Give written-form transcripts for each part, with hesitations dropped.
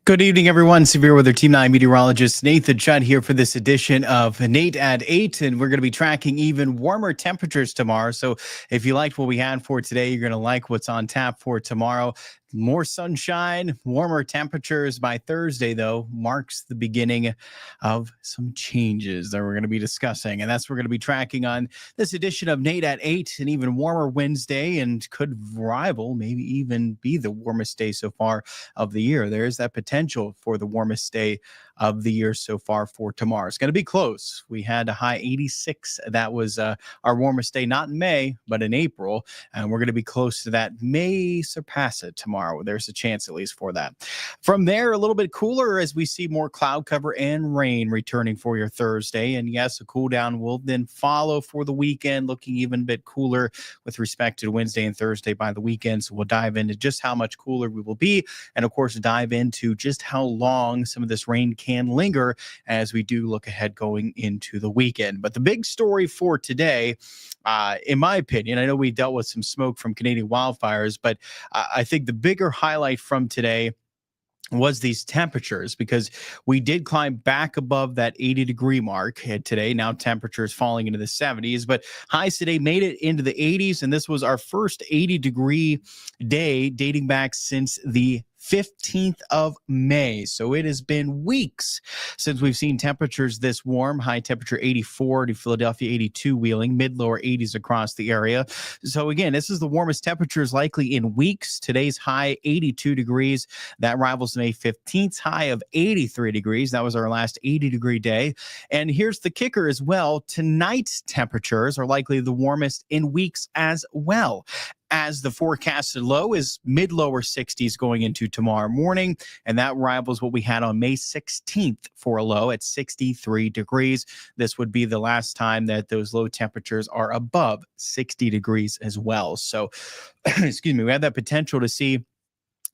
Good evening, everyone. Severe Weather Team 9 meteorologist Nathan Judd here for this edition of Nate at 8. And we're going to be tracking even warmer temperatures tomorrow. So if you liked what we had for today, you're going to like what's on tap for tomorrow. More sunshine, warmer temperatures by Thursday, though, marks the beginning of some changes that we're going to be discussing. And that's what we're going to be tracking on this edition of Nate at 8, an even warmer Wednesday, and could rival, maybe even be the warmest day so far of the year. There is that potential for the warmest day of the year so far for tomorrow. It's going to be close. We had a high 86. That was our warmest day, not in May, but in April. And we're going to be close to that. May surpass it tomorrow. There's a chance at least for that. From there, a little bit cooler as we see more cloud cover and rain returning for your Thursday. And yes, a cool down will then follow for the weekend, looking even a bit cooler with respect to Wednesday and Thursday by the weekend. So we'll dive into just how much cooler we will be. And of course, dive into just how long some of this rain can linger as we do look ahead going into the weekend. But the big story for today, in my opinion, I know we dealt with some smoke from Canadian wildfires, but I think the bigger highlight from today was these temperatures, because we did climb back above that 80-degree mark today. Now temperatures falling into the 70s, but highs today made it into the 80s, and this was our first 80-degree day dating back since the 15th of May. So it has been weeks since we've seen temperatures this warm. High temperature 84 to Philadelphia, 82 Wheeling, mid-lower 80s across the area. So again, this is the warmest temperatures likely in weeks. Today's high 82 degrees. That rivals May 15th high of 83 degrees. That was our last 80-degree day. And here's the kicker as well. Tonight's temperatures are likely the warmest in weeks as well, as the forecasted low is mid-lower 60s going into tomorrow morning, and that rivals what we had on May 16th for a low at 63 degrees. This would be the last time that those low temperatures are above 60 degrees as well. So, excuse me, we have that potential to see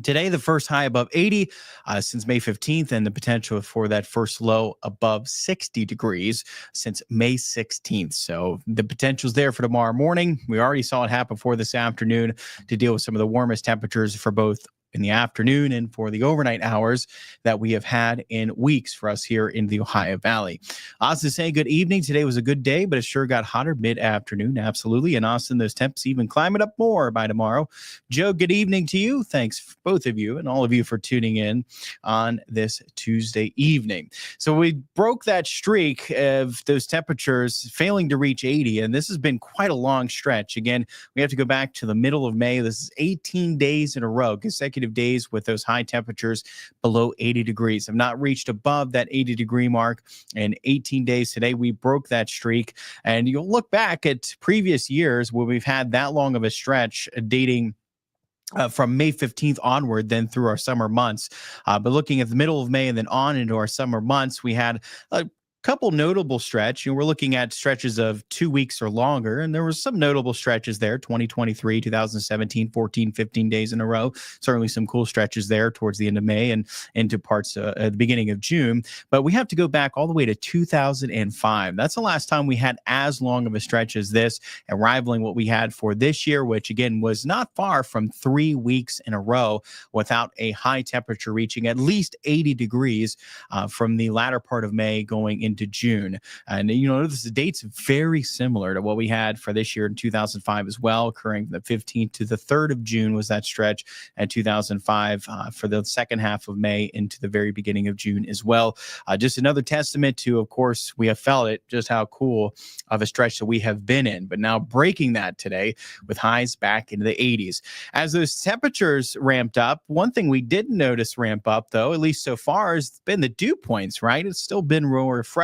today the first high above 80 since May 15th, and the potential for that first low above 60 degrees since May 16th. So the potential's there for tomorrow morning. We already saw it happen for this afternoon to deal with some of the warmest temperatures for both in the afternoon and for the overnight hours that we have had in weeks for us here in the Ohio Valley. Austin saying good evening. Today was a good day, but it sure got hotter mid-afternoon. Absolutely. And Austin, those temps even climbing up more by tomorrow. Joe, good evening to you. Thanks, both of you and all of you, for tuning in on this Tuesday evening. So we broke that streak of those temperatures failing to reach 80, and this has been quite a long stretch. Again, we have to go back to the middle of May. This is 18 days in a row, consecutive days with those high temperatures below 80 degrees. Have not reached above that 80-degree mark in 18 days. Today, we broke that streak. And you'll look back at previous years where we've had that long of a stretch dating from May 15th onward, then through our summer months. But looking at the middle of May and then on into our summer months, we had a couple notable stretch. We're looking at stretches of 2 weeks or longer, and there was some notable stretches there. 2023, 2017, 14, 15 days in a row. Certainly some cool stretches there towards the end of May and into parts at the beginning of June. But we have to go back all the way to 2005. That's the last time we had as long of a stretch as this, and rivaling what we had for this year, which again was not far from 3 weeks in a row without a high temperature reaching at least 80 degrees from the latter part of May going into June. And you know, the date's very similar to what we had for this year in 2005 as well, occurring from the 15th to the 3rd of June was that stretch, and 2005 for the second half of May into the very beginning of June as well. Just another testament to, of course, we have felt it, just how cool of a stretch that we have been in, but now breaking that today with highs back into the 80s. As those temperatures ramped up, one thing we didn't notice ramp up, though, at least so far, has been the dew points, right? It's still been real refreshing.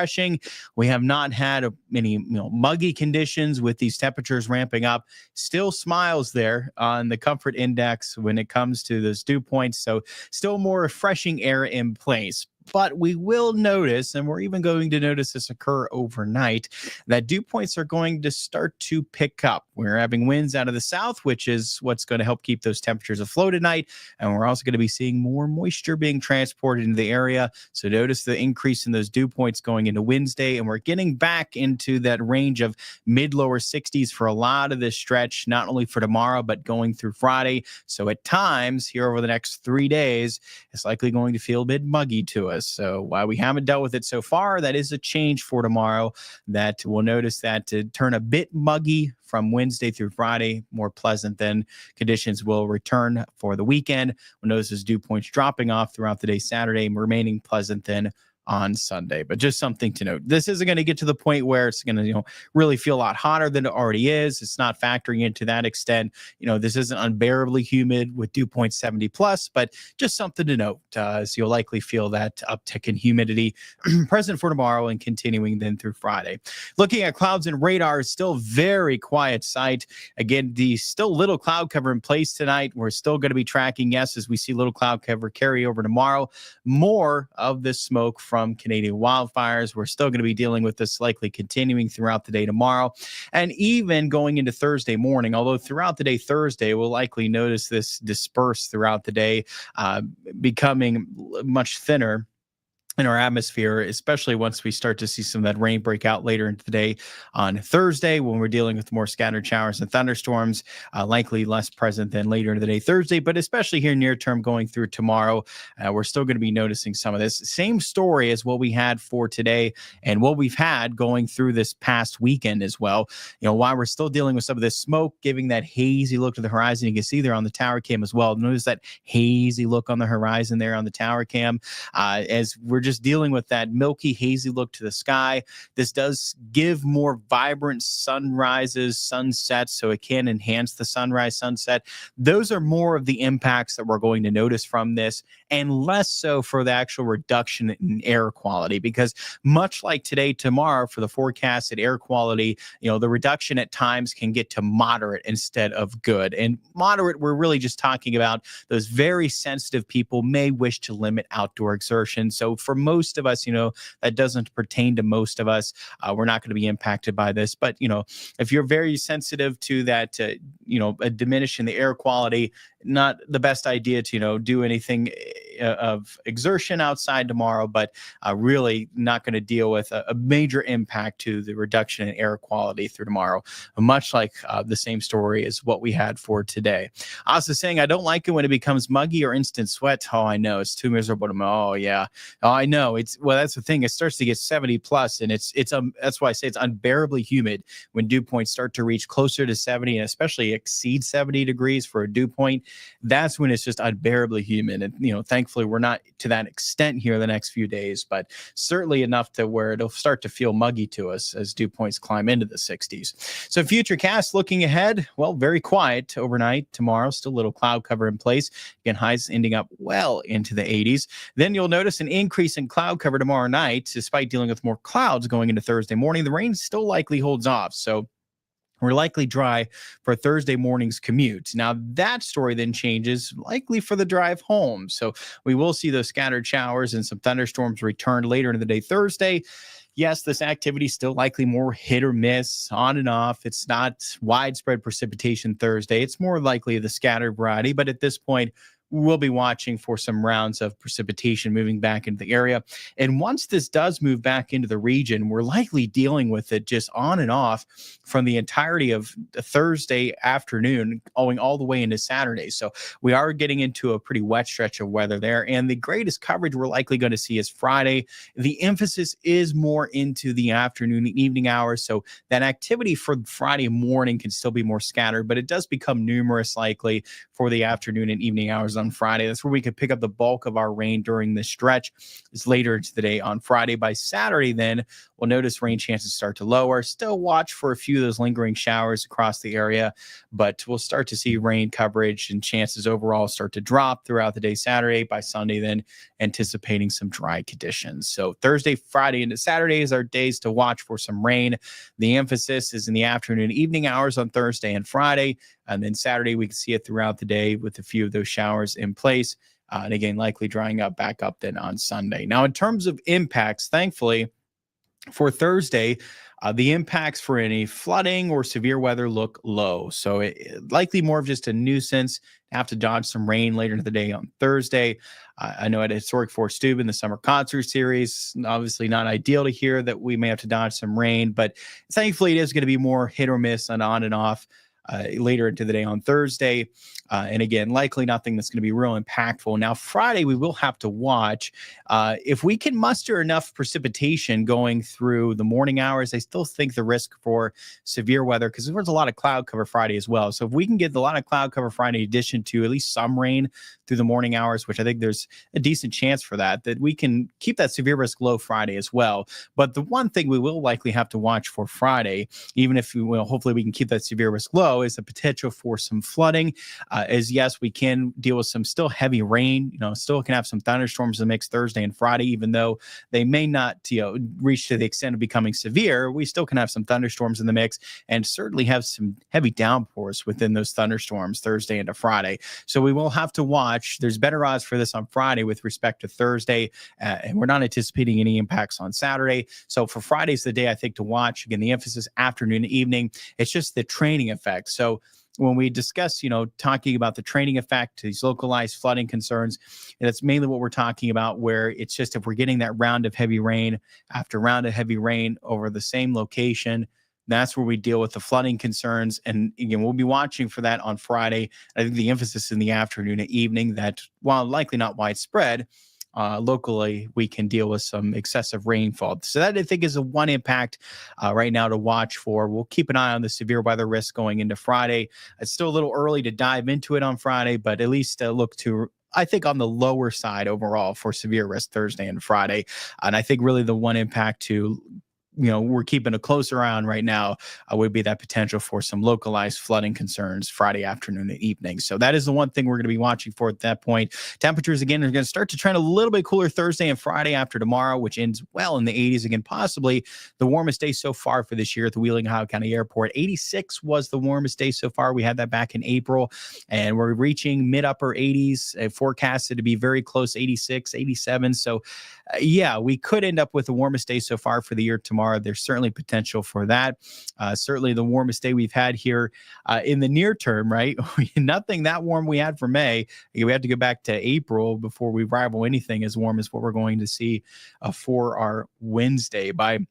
We have not had any muggy conditions with these temperatures ramping up. Still smiles there on the comfort index when it comes to those dew points. So still more refreshing air in place. but we will notice, and we're even going to notice this occur overnight, that dew points are going to start to pick up. We're having winds out of the south, which is what's going to help keep those temperatures afloat at night. And we're also going to be seeing more moisture being transported into the area. So notice the increase in those dew points going into Wednesday. And we're getting back into that range of mid-lower 60s for a lot of this stretch, not only for tomorrow, but going through Friday. So at times here over the next 3 days, it's likely going to feel a bit muggy to us. So while we haven't dealt with it so far, that is a change for tomorrow, that we'll notice that to turn a bit muggy from Wednesday through Friday. More pleasant than conditions will return for the weekend. We'll notice those dew points dropping off throughout the day Saturday, remaining pleasant then on Sunday. But just something to note, this isn't going to get to the point where it's going to, really feel a lot hotter than it already is. It's not factoring into that extent. This isn't unbearably humid with dew point 70 plus, but just something to note, as you'll likely feel that uptick in humidity present for tomorrow and continuing then through Friday. Looking at clouds and radar, still very quiet sight. Again, the still little cloud cover in place tonight. We're still going to be tracking, yes, as we see little cloud cover carry over tomorrow, more of this smoke from Canadian wildfires. We're still going to be dealing with this likely continuing throughout the day tomorrow and even going into Thursday morning, although throughout the day Thursday, we'll likely notice this disperse throughout the day, becoming much thinner in our atmosphere, especially once we start to see some of that rain break out later into the day on Thursday, when we're dealing with more scattered showers and thunderstorms, likely less present than later in the day Thursday, but especially here near term going through tomorrow, we're still going to be noticing some of this. Same story as what we had for today and what we've had going through this past weekend as well. While we're still dealing with some of this smoke, giving that hazy look to the horizon, you can see there on the tower cam as well. Notice that hazy look on the horizon there on the tower cam, as we're just dealing with that milky, hazy look to the sky. This does give more vibrant sunrises, sunsets, so it can enhance the sunrise, sunset. Those are more of the impacts that we're going to notice from this, and less so for the actual reduction in air quality, because much like today, tomorrow, for the forecasted air quality, the reduction at times can get to moderate instead of good. And moderate, we're really just talking about those very sensitive people may wish to limit outdoor exertion. So for most of us, that doesn't pertain to most of us. We're not going to be impacted by this. But, if you're very sensitive to that, a diminish in the air quality, not the best idea to, do anything of exertion outside tomorrow, but really not going to deal with a major impact to the reduction in air quality through tomorrow, much like the same story as what we had for today. Also saying, I don't like it when it becomes muggy or instant sweat. Oh, I know. It's too miserable to Oh, yeah. Oh, I know. That's the thing. It starts to get 70 plus, and that's why I say it's unbearably humid when dew points start to reach closer to 70 and especially exceed 70 degrees for a dew point. That's when it's just unbearably humid. And, thankfully we're not to that extent here the next few days, but certainly enough to where it'll start to feel muggy to us as dew points climb into the 60s. So future cast looking ahead, well, very quiet overnight. Tomorrow, still a little cloud cover in place. Again, highs ending up well into the 80s. Then you'll notice an increase in cloud cover tomorrow night, despite dealing with more clouds going into Thursday morning. The rain still likely holds off. So we're likely dry for Thursday morning's commute. Now, that story then changes likely for the drive home. So we will see those scattered showers and some thunderstorms return later in the day Thursday. Yes, this activity is still likely more hit or miss, on and off. It's not widespread precipitation Thursday. It's more likely the scattered variety. But at this point, we'll be watching for some rounds of precipitation moving back into the area. And once this does move back into the region, we're likely dealing with it just on and off from the entirety of Thursday afternoon, going all the way into Saturday. So we are getting into a pretty wet stretch of weather there. And the greatest coverage we're likely going to see is Friday. The emphasis is more into the afternoon and evening hours. So that activity for Friday morning can still be more scattered, but it does become numerous likely for the afternoon and evening hours on Friday. That's where we could pick up the bulk of our rain during this stretch. Is later into the day on Friday. By Saturday, then we'll notice rain chances start to lower. Still watch for a few of those lingering showers across the area, but we'll start to see rain coverage and chances overall start to drop throughout the day Saturday. By Sunday, then anticipating some dry conditions. So Thursday, Friday, into Saturday is our days to watch for some rain. The emphasis is in the afternoon, evening hours on Thursday and Friday. And then Saturday, we can see it throughout the day with a few of those showers in place. And again, likely drying up back up then on Sunday. Now, in terms of impacts, thankfully, for Thursday, the impacts for any flooding or severe weather look low. So likely more of just a nuisance. Have to dodge some rain later in the day on Thursday. I know at Historic Fort Steuben, the summer concert series, obviously not ideal to hear that we may have to dodge some rain, but thankfully it is going to be more hit or miss and on and off. Later into the day on Thursday. And again, likely nothing that's going to be real impactful. Now, Friday, we will have to watch. If we can muster enough precipitation going through the morning hours, I still think the risk for severe weather, because there's a lot of cloud cover Friday as well. So if we can get a lot of cloud cover Friday in addition to at least some rain through the morning hours, which I think there's a decent chance for that we can keep that severe risk low Friday as well. But the one thing we will likely have to watch for Friday, even if we will, hopefully we can keep that severe risk low, is the potential for some flooding. As yes, we can deal with some still heavy rain. Still can have some thunderstorms in the mix Thursday and Friday, even though they may not, reach to the extent of becoming severe. We still can have some thunderstorms in the mix, and certainly have some heavy downpours within those thunderstorms Thursday into Friday. So we will have to watch. There's better odds for this on Friday with respect to Thursday, and we're not anticipating any impacts on Saturday. So for Friday's the day I think to watch. Again, the emphasis afternoon and evening. It's just the training effect. So when we discuss, talking about the training effect, these localized flooding concerns, and that's mainly what we're talking about, where it's just if we're getting that round of heavy rain after round of heavy rain over the same location, that's where we deal with the flooding concerns. And again, we'll be watching for that on Friday. I think the emphasis in the afternoon and evening, that while likely not widespread, locally, we can deal with some excessive rainfall. So that I think is a one impact right now to watch for. We'll keep an eye on the severe weather risk going into Friday. It's still a little early to dive into it on Friday, but at least look to, I think, on the lower side overall for severe risk Thursday and Friday. And I think really the one impact to we're keeping a closer eye on right now would be that potential for some localized flooding concerns Friday afternoon and evening. So that is the one thing we're going to be watching for at that point. Temperatures, again, are going to start to trend a little bit cooler Thursday and Friday after tomorrow, which ends well in the 80s. Again, possibly the warmest day so far for this year at the Wheeling, Ohio County Airport. 86 was the warmest day so far. We had that back in April, and we're reaching mid-upper 80s, forecasted to be very close, 86, 87. So, yeah, we could end up with the warmest day so far for the year tomorrow. There's certainly potential for that. Certainly the warmest day we've had here in the near term, right? Nothing that warm we had for May. We had to go back to April before we rival anything as warm as what we're going to see for our Wednesday. By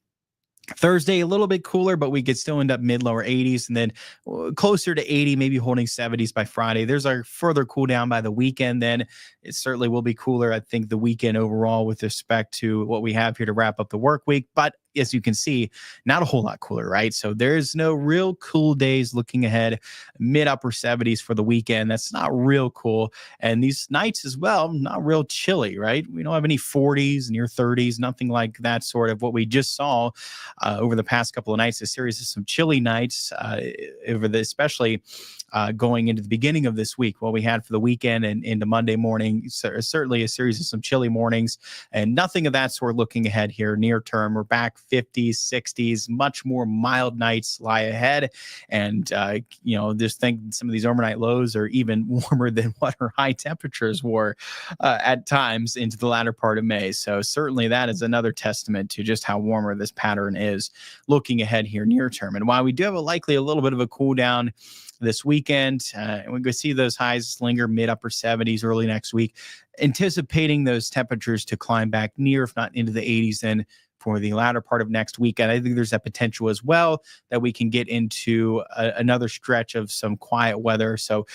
Thursday, a little bit cooler, but we could still end up mid-lower 80s, and then closer to 80, maybe holding 70s by Friday. There's our further cool down by the weekend. Then it certainly will be cooler, I think, the weekend overall with respect to what we have here to wrap up the work week. But as you can see, not a whole lot cooler, right? So there's no real cool days looking ahead. Mid-upper 70s for the weekend. That's not real cool. And these nights as well, not real chilly, right? We don't have any 40s, near 30s, nothing like that sort of what we just saw over the past couple of nights. A series of some chilly nights especially going into the beginning of this week. What we had for the weekend and into Monday morning, certainly a series of some chilly mornings, and nothing of that sort looking ahead here near term. We're back 50s, 60s, much more mild nights lie ahead. And, just think some of these overnight lows are even warmer than what our high temperatures were at times into the latter part of May. So certainly that is another testament to just how warmer this pattern is looking ahead here near term. And while we do have likely a little bit of a cool down this weekend, and we go see those highs linger mid-upper 70s early next week, anticipating those temperatures to climb back near, if not into the 80s, then for the latter part of next week. And I think there's that potential as well that we can get into another stretch of some quiet weather. So,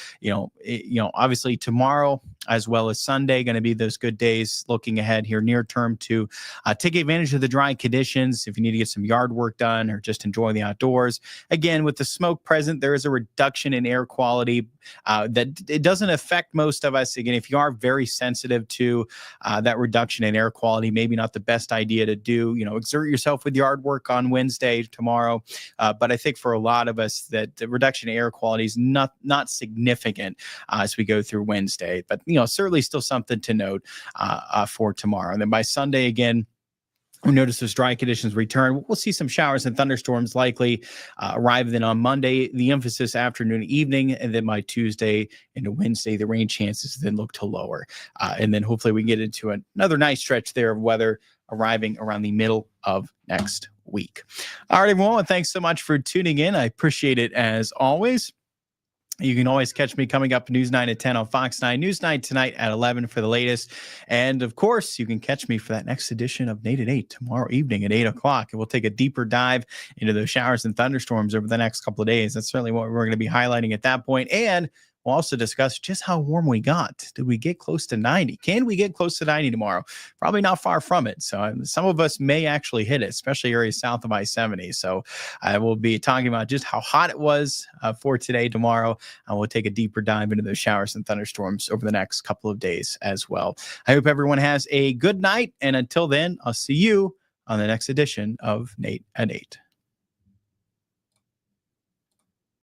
obviously tomorrow as well as Sunday, going to be those good days looking ahead here near term to take advantage of the dry conditions. If you need to get some yard work done or just enjoy the outdoors, again, with the smoke present, there is a reduction in air quality that it doesn't affect most of us. Again, if you are very sensitive to that reduction in air quality, maybe not the best idea to do, exert yourself with yard work on Wednesday, tomorrow. But I think for a lot of us that the reduction in air quality is not significant as we go through Wednesday. But, certainly still something to note for tomorrow. And then by Sunday, again, We notice those dry conditions return. We'll see some showers and thunderstorms likely arrive then on Monday, the emphasis afternoon, evening, and then by Tuesday into Wednesday, the rain chances then look to lower. And then hopefully we can get into another nice stretch there of weather arriving around the middle of next week. All right, everyone. Thanks so much for tuning in. I appreciate it as always. You can always catch me coming up News 9 at 10 on Fox 9 News Night tonight at 11 for the latest. And of course, you can catch me for that next edition of Nate at 8 tomorrow evening at 8 o'clock. And we'll take a deeper dive into those showers and thunderstorms over the next couple of days. That's certainly what we're going to be highlighting at that point. And we'll also discuss just how warm we got. Did we get close to 90? Can we get close to 90 tomorrow? Probably not far from it. So some of us may actually hit it, especially areas south of I-70. So I will be talking about just how hot it was for today, tomorrow. And we'll take a deeper dive into those showers and thunderstorms over the next couple of days as well. I hope everyone has a good night. And until then, I'll see you on the next edition of Nate at 8.